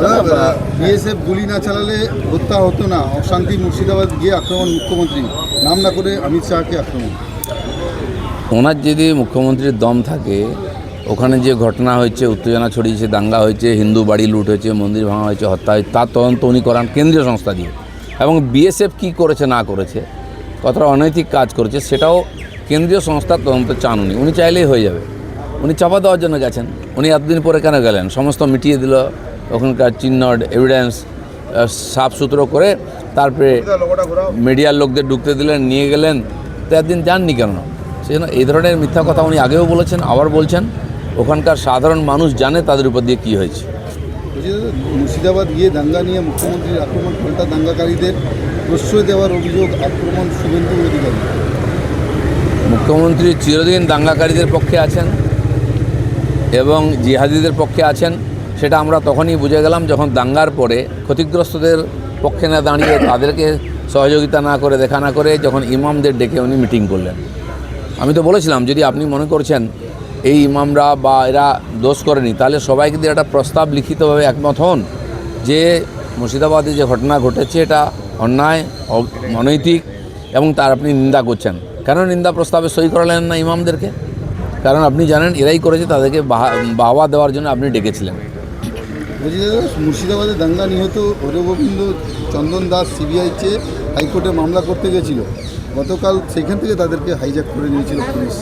দাদা, বিএসএফ গুলি না চালালে হত্যা হতো না। অশান্তি মুর্শিদাবাদ গিয়ে আক্রমণ, মুখ্যমন্ত্রী নাম না করে অমিত শাহকে আক্রমণ। ওনার যদি মুখ্যমন্ত্রীর দম থাকে, ওখানে যে ঘটনা হয়েছে, উত্তেজনা ছড়িয়েছে, দাঙ্গা হয়েছে, হিন্দু বাড়ি লুট হয়েছে, মন্দির ভাঙা হয়েছে, হত্যা হয়েছে, তার তদন্ত উনি করান কেন্দ্রীয় সংস্থা দিয়ে। এবং বিএসএফ কী করেছে না করেছে, কতটা অনৈতিক কাজ করেছে, সেটাও কেন্দ্রীয় সংস্থার তদন্ত চান উনি চাইলেই হয়ে যাবে। উনি চাপা দেওয়ার জন্য গেছেন। উনি এতদিন পরে কেন গেলেন? সমস্ত মিটিয়ে দিল, ওখানকার চিহ্ন এভিডেন্স সাফ সুতরো করে তারপরে মিডিয়ার লোকদের ঢুকতে দিলেন, নিয়ে গেলেন। তো একদিন যাননি কেন? সেজন্য এই ধরনের মিথ্যা কথা উনি আগেও বলেছেন, আবার বলছেন। ওখানকার সাধারণ মানুষ জানে তাদের উপর দিয়ে কী হয়েছে। মুর্শিদাবাদ গিয়ে দাঙ্গা নিয়ে মুখ্যমন্ত্রীর আক্রমণ, পাল্টা দাঙ্গাকারীদের প্রশ্রয় দেওয়ার অভিযোগ, আক্রমণ শুভেন্দু অধিকারী। মুখ্যমন্ত্রী চিরদিন দাঙ্গাকারীদের পক্ষে আছেন এবং জিহাদিদের পক্ষে আছেন। সেটা আমরা তখনই বুঝে গেলাম যখন দাঙ্গার পরে ক্ষতিগ্রস্তদের পক্ষে না দাঁড়িয়ে, তাদেরকে সহযোগিতা না করে, দেখা না করে, যখন ইমামদের ডেকে উনি মিটিং করলেন। আমি তো বলেছিলাম, যদি আপনি মনে করছেন এই ইমামরা বা এরা দোষ করেনি, তাহলে সবাই কিন্তু একটা প্রস্তাব লিখিতভাবে একমত হন যে মুর্শিদাবাদে যে ঘটনা ঘটেছে এটা অন্যায়, অনৈতিক এবং তার আপনি নিন্দা করছেন। কেন নিন্দা প্রস্তাবে সই করালেন না ইমামদেরকে? কারণ আপনি জানেন এরাই করেছে, তাদেরকে বাহবা দেওয়ার জন্য আপনি ডেকেছিলেন। বলছি দাদা, মুর্শিদাবাদে দাঙ্গা নিহত হরগোবিন্দ চন্দন দাস সিবিআই চেয়ে হাইকোর্টে মামলা করতে গেছিল। গতকাল সেখান থেকে তাদেরকে হাইজ্যাক করে নিয়েছিল পুলিশ।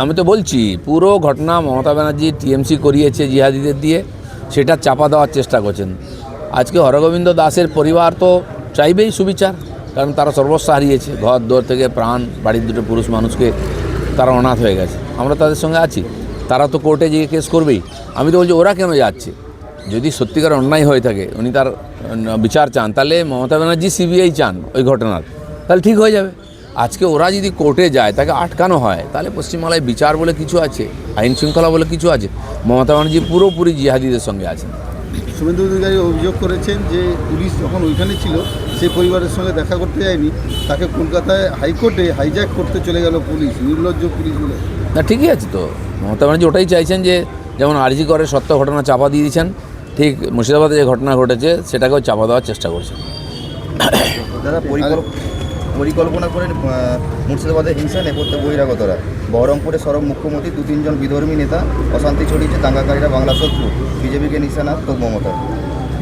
আমি তো বলছি, পুরো ঘটনা মমতা ব্যানার্জি টিএমসি করিয়েছে জিহাদিদের দিয়ে, সেটা চাপা দেওয়ার চেষ্টা করছেন। আজকে হরগোবিন্দ দাসের পরিবার তো চাইবেই সুবিচার, কারণ তারা সর্বস্ব হারিয়েছে, ঘর দোর থেকে প্রাণ, বাড়ির দুটো পুরুষ মানুষকে তারা অনাথ হয়ে গেছে। আমরা তাদের সঙ্গে আছি, তারা তো কোর্টে গিয়ে কেস করবেই। আমি তো বলছি, ওরা কেন যাচ্ছে? যদি সত্যিকার অন্যায় হয়ে থাকে, উনি তার বিচার চান, তাহলে মমতা ব্যানার্জি সিবিআই চান ওই ঘটনার, তাহলে ঠিক হয়ে যাবে। আজকে ওরা যদি কোর্টে যায়, তাকে আটকানো হয়, তাহলে পশ্চিমবাংলায় বিচার বলে কিছু আছে, আইন শৃঙ্খলা বলে কিছু আছে। মমতা ব্যানার্জি পুরোপুরি জিহাদিদের সঙ্গে আছেন। শুভেন্দু অধিকারী অভিযোগ করেছেন যে পুলিশ যখন ওইখানে ছিল, সেই পরিবারের সঙ্গে দেখা করতে যায়নি, তাকে কলকাতায় হাইকোর্টে হাইজ্যাক করতে চলে গেল পুলিশ, নির্লজ্জ পুলিশ বলে। না, ঠিকই আছে তো। মমতা ব্যানার্জি ওটাই চাইছেন যে যেমন আরজি করে সত্য ঘটনা চাপা দিয়ে দিয়েছেন, ঠিক মুর্শিদাবাদে যে ঘটনা ঘটেছে সেটাকেও চাপা দেওয়ার চেষ্টা করছেন। যারা পরিকল্পনা করে মুর্শিদাবাদে হিংসা নেপথ্যে বহিরাগতরা, বহরমপুরে সরব মুখ্যমন্ত্রী, 2-3 জন বিধর্মী নেতা, অশান্তি ছড়িয়েছে, দাঙ্গাকারীরা বাংলা শত্রু, বিজেপিকে নিশানা তো মমতা।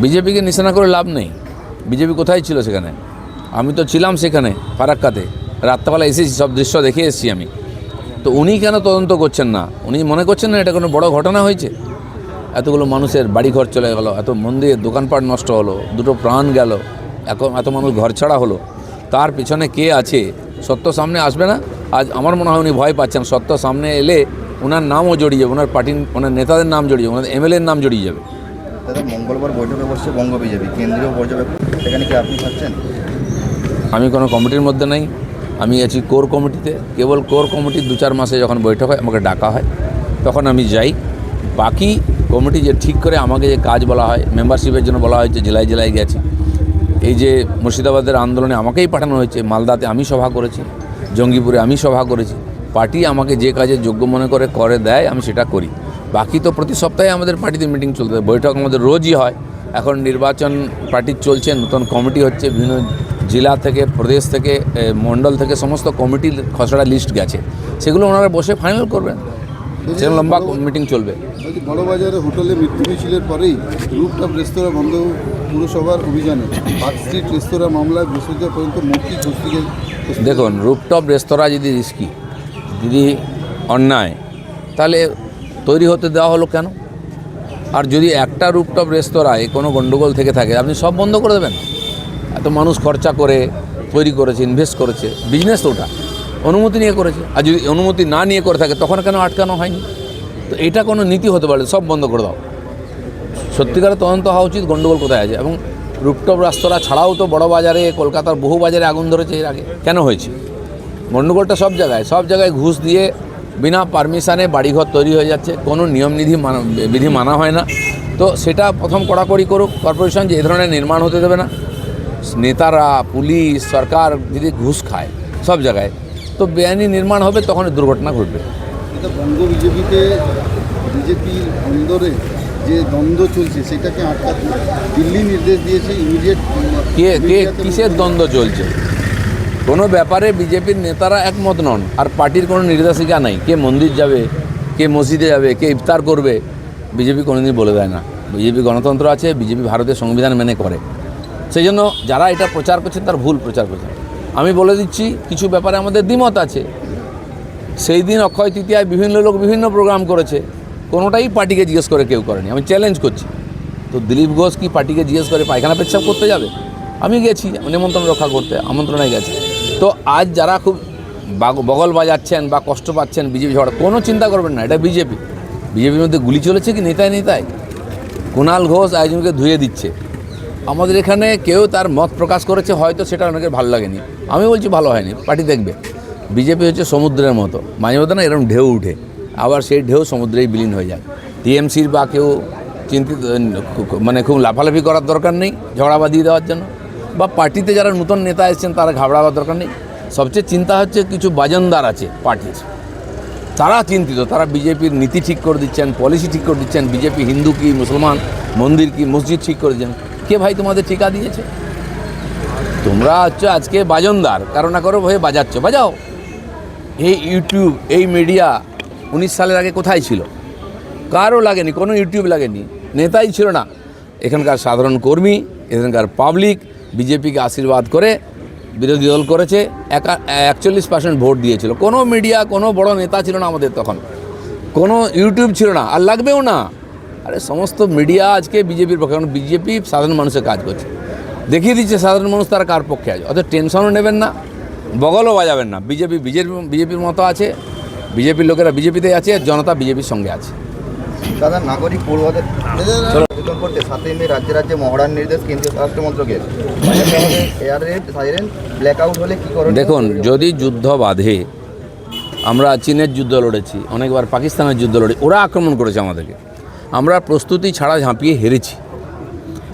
বিজেপিকে নিশানা করে লাভ নেই। বিজেপি কোথায় ছিল সেখানে? আমি তো ছিলাম সেখানে ফারাক্কাতে, রাত্রেবেলা এসেছি, সব দৃশ্য দেখে এসেছি আমি। তো উনি কেন তদন্ত করছেন না? উনি মনে করছেন না এটা কোনো বড় ঘটনা হয়েছে? এতগুলো মানুষের বাড়িঘর চলে গেল, এত মন্দির দোকানপাট নষ্ট হলো, দুটো প্রাণ গেল, এত মানুষ ঘর ছাড়া হলো, তার পিছনে কে আছে? সত্য সামনে আসবে না? আজ আমার মনে হয় উনি ভয় পাচ্ছেন। সত্য সামনে এলে ওনার নামও জড়িয়ে যাবে, ওনার পার্টির, ওনার নেতাদের নাম জড়িয়ে যাবে, ওনার এমএলএর নাম জড়িয়ে যাবে। দাদা, মঙ্গলবার বৈঠকে বসছে বঙ্গ বিজেপি, কেন্দ্রীয় পর্যবেক্ষক, সেখানে কি আপনি থাকছেন? আমি কোনো কমিটির মধ্যে নেই, আমি আছি কোর কমিটিতে। কেবল কোর কমিটির 2-4 মাসে যখন বৈঠক হয়, আমাকে ডাকা হয়, তখন আমি যাই। বাকি কমিটি যে ঠিক করে আমাকে যে কাজ বলা হয়, মেম্বারশিপের জন্য বলা হয়েছে, জেলায় জেলায় গেছি। এই যে মুর্শিদাবাদের আন্দোলনে আমাকেই পাঠানো হয়েছে, মালদাতে আমি সভা করেছি, জঙ্গিপুরে আমি সভা করেছি। পার্টি আমাকে যে কাজে যোগ্য মনে করে দেয়, আমি সেটা করি। বাকি তো প্রতি সপ্তাহে আমাদের পার্টিতে মিটিং চলতে, বৈঠক আমাদের রোজই হয়। এখন নির্বাচন পার্টির চলছে, নতুন কমিটি হচ্ছে, বিভিন্ন জেলা থেকে, প্রদেশ থেকে, মণ্ডল থেকে সমস্ত কমিটির খসড়া লিস্ট গেছে, সেগুলো ওনারা বসে ফাইনাল করবেন। সেরকম লম্বা মিটিং চলবে। বড়বাজারে হোটেলে মৃত্যু মিছিলের পরেই রুফটপ রেস্তোরাঁ বন্ধ পুরসভার অভিযানে। পার্ক স্ট্রিট রেস্তোরাঁ মামলায় বৃহস্পতিবার পর্যন্ত মৌখিক হস্তিকে। দেখুন, রুফটপ রেস্তোরাঁ যদি রিস্কি, যদি অন্যায়, তাহলে তৈরি হতে দেওয়া হলো কেন? আর যদি একটা রুফটপ রেস্তোরাঁয় কোনো গণ্ডগোল থেকে থাকে, আপনি সব বন্ধ করে দেবেন? এত মানুষ খরচা করে তৈরি করেছে, ইনভেস্ট করেছে, বিজনেস তো ওটা অনুমতি নিয়ে করেছে। আর যদি অনুমতি না নিয়ে করে থাকে, তখন কেন আটকানো হয়নি? তো এটা কোনো নীতি হতে পারে? সব বন্ধ করে দাও। সত্যিকারের তদন্ত হওয়া উচিত, গণ্ডগোল কোথায় আছে। এবং রুফটপ রেস্তোরাঁ ছাড়াও তো বড় বাজারে, কলকাতার বহু বাজারে আগুন ধরেছে এর আগে। কেন হয়েছে? গণ্ডগোলটা সব জায়গায় ঘুষ দিয়ে বিনা পারমিশনে বাড়িঘর তৈরি হয়ে যাচ্ছে, কোনো বিধি মানা হয় না। তো সেটা প্রথম কড়াকড়ি করুক কর্পোরেশন, যে এ ধরনের নির্মাণ হতে দেবে না। নেতারা, পুলিশ, সরকার যদি ঘুষ খায় সব জায়গায়, তো বেআইনি নির্মাণ হবে, তখন দুর্ঘটনা ঘটবে। এটা বঙ্গ বিজেপিতে বিজেপির অন্দরে যে দ্বন্দ্ব চলছে সেটাকে আটকাতে দিল্লি নির্দেশ দিয়েছে ইমিডিয়েট। কিসের দ্বন্দ্ব চলছে? কোনো ব্যাপারে বিজেপির নেতারা একমত নন, আর পার্টির কোনো নির্দেশিকা নাই। কে মন্দির যাবে, কে মসজিদে যাবে, কে ইফতার করবে, বিজেপি কোনোদিন বলে দেয় না। বিজেপি গণতন্ত্র আছে, বিজেপি ভারতের সংবিধান মেনে করে। সেই জন্য যারা এটা প্রচার করছে তার ভুল প্রচার করছে। আমি বলে দিচ্ছি, কিছু ব্যাপারে আমাদের দ্বিমত আছে। সেই দিন অক্ষয় তৃতীয়ায় বিভিন্ন লোক বিভিন্ন প্রোগ্রাম করেছে, কোনোটাই পার্টিকে জিজ্ঞেস করে কেউ করেনি। আমি চ্যালেঞ্জ করছি। তো দিলীপ ঘোষ কি পার্টিকে জিজ্ঞেস করে পায়খানা পেচ্ছাপ করতে যাবে? আমি গেছি নিমন্ত্রণ রক্ষা করতে, আমন্ত্রণে গেছি। তো আজ যারা খুব বগল বাজাচ্ছেন বা কষ্ট পাচ্ছেন বিজেপি ঝগড়া, কোনো চিন্তা করবেন না, এটা বিজেপির মধ্যে গুলি চলেছে কি নেতায় কুণাল ঘোষ আয়োজনকে ধুয়ে দিচ্ছে। আমাদের এখানে কেউ তার মত প্রকাশ করেছে, হয়তো সেটা অনেকের ভালো লাগেনি। আমি বলছি ভালো হয়নি, পার্টি দেখবে। বিজেপি হচ্ছে সমুদ্রের মতো, মাঝে মধ্যে না এরকম ঢেউ উঠে, আবার সেই ঢেউ সমুদ্রেই বিলীন হয়ে যায়। টিএমসির বা কেউ চিন্তিত মানে খুব লাফালাফি করার দরকার নেই ঝগড়া বাঁধিয়ে দেওয়ার জন্য, বা পার্টিতে যারা নতুন নেতা এসেছেন তারা ঘাবড়াবার দরকার নেই। সবচেয়ে চিন্তা হচ্ছে কিছু বাজনদার আছে পার্টির, তারা চিন্তিত। তারা বিজেপির নীতি ঠিক করে দিচ্ছেন, পলিসি ঠিক করে দিচ্ছেন। বিজেপি হিন্দু কি মুসলমান, মন্দির কি মসজিদ ঠিক করে দিচ্ছেন। কে ভাই তোমাদের ঠিকা দিয়েছে? তোমরা হচ্ছে আজকে বাজনদার, কারো না কারো হয়ে বাজাচ্ছ, বাজাও। এই ইউটিউব, এই মিডিয়া 19 সালের আগে কোথায় ছিল? কারও লাগেনি, কোনো ইউটিউব লাগেনি, নেতাই ছিল না। এখানকার সাধারণ কর্মী, এখানকার পাবলিক বিজেপিকে আশীর্বাদ করে বিরোধী দল করেছে, 41% ভোট দিয়েছিল। কোনো মিডিয়া, কোনো বড় নেতা ছিল না আমাদের তখন, কোনো ইউটিউব ছিল না, আর লাগবেও না। আরে সমস্ত মিডিয়া আজকে বিজেপির পক্ষে, কারণ বিজেপি সাধারণ মানুষের কাজ করছে, দেখিয়ে দিচ্ছে সাধারণ মানুষ তারা কার পক্ষে আছে। অত টেনশনও নেবেন না, বগলও বাজাবেন না। বিজেপির মতো আছে, বিজেপির লোকেরা বিজেপিতে আছে, জনতা বিজেপির সঙ্গে আছে। দাদা, নাগরিক পড়ুয়াদের সচেতন করতে 7ই মে রাজ্যে রাজ্যে মহড়ার নির্দেশ কেন্দ্রীয় স্বরাষ্ট্র মন্ত্রকের। এয়ার রেড, সাইরেন, ব্ল্যাকআউট হলে কী করণীয়? দেখুন, যদি যুদ্ধ বাধে, আমরা চীনের যুদ্ধ লড়েছি, অনেকবার পাকিস্তানের যুদ্ধ লড়েছি, ওরা আক্রমণ করেছে আমাদেরকে, আমরা প্রস্তুতি ছাড়া ঝাঁপিয়ে হেরেছি।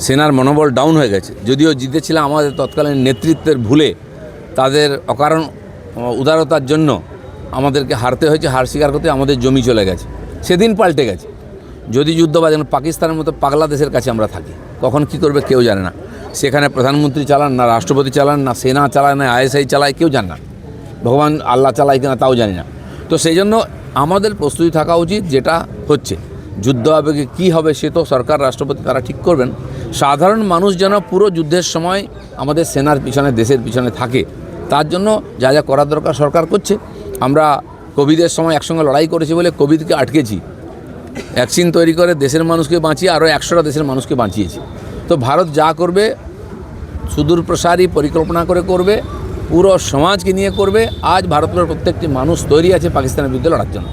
সেনার মনোবল ডাউন হয়ে গেছে। যদিও জিতেছিলাম আমাদের তৎকালীন নেতৃত্বের ভুলে, তাদের অকারণ উদারতার জন্য আমাদেরকে হারতে হয়েছে। হার স্বীকার করতে আমাদের জমি চলে গেছে, সেদিন পাল্টে গেছে। যদি যুদ্ধ বাজে, পাকিস্তানের মতো পাগলা দেশের কাছে আমরা থাকি, কখন কী করবে কেউ জানে না। সেখানে প্রধানমন্ত্রী চালান না, রাষ্ট্রপতি চালান না, সেনা চালায় না, ISI চালায়, কেউ জানে না। ভগবান আল্লাহ চালায় কিনা তাও জানি না। তো সেই জন্য আমাদের প্রস্তুতি থাকা উচিত। যেটা হচ্ছে যুদ্ধ হবে কি কী হবে সে তো সরকার, রাষ্ট্রপতি তারা ঠিক করবেন। সাধারণ মানুষ যেন পুরো যুদ্ধের সময় আমাদের সেনার পিছনে, দেশের পিছনে থাকে, তার জন্য যা যা করার দরকার সরকার করছে। আমরা কোভিডের সময় একসঙ্গে লড়াই করেছি বলে কোভিডকে আটকেছি, ভ্যাকসিন তৈরি করে দেশের মানুষকে বাঁচিয়ে আরও 100টা দেশের মানুষকে বাঁচিয়েছি। তো ভারত যা করবে সুদূর প্রসারী পরিকল্পনা করে করবে, পুরো সমাজকে নিয়ে করবে। আজ ভারতের প্রত্যেকটি মানুষ তৈরি আছে পাকিস্তানের বিরুদ্ধে লড়ার জন্য।